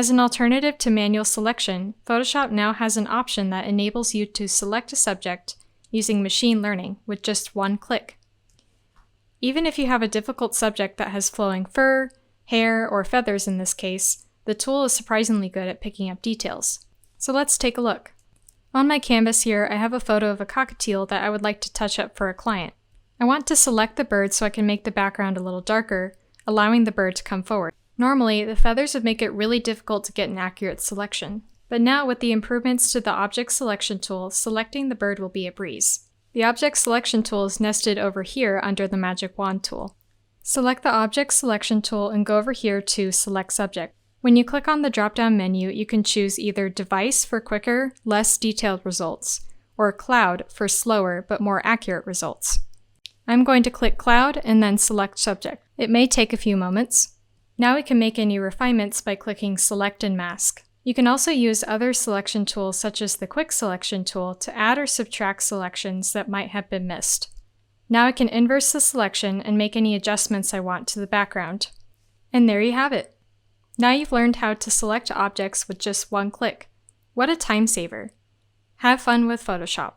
As an alternative to manual selection, Photoshop now has an option that enables you to select a subject using machine learning with just one click. Even if you have a difficult subject that has flowing fur, hair, or feathers in this case, the tool is surprisingly good at picking up details. So let's take a look. On my canvas here, I have a photo of a cockatiel that I would like to touch up for a client. I want to select the bird so I can make the background a little darker, allowing the bird to come forward. Normally, the feathers would make it really difficult to get an accurate selection, but now with the improvements to the Object Selection tool, selecting the bird will be a breeze. The Object Selection tool is nested over here under the Magic Wand tool. Select the Object Selection tool and go over here to Select Subject. When you click on the drop-down menu, you can choose either Device for quicker, less detailed results, or Cloud for slower but more accurate results. I'm going to click Cloud and then select Subject. It may take a few moments. Now we can make any refinements by clicking Select and Mask. You can also use other selection tools such as the Quick Selection tool to add or subtract selections that might have been missed. Now I can inverse the selection and make any adjustments I want to the background. And there you have it. Now you've learned how to select objects with just one click. What a time saver! Have fun with Photoshop.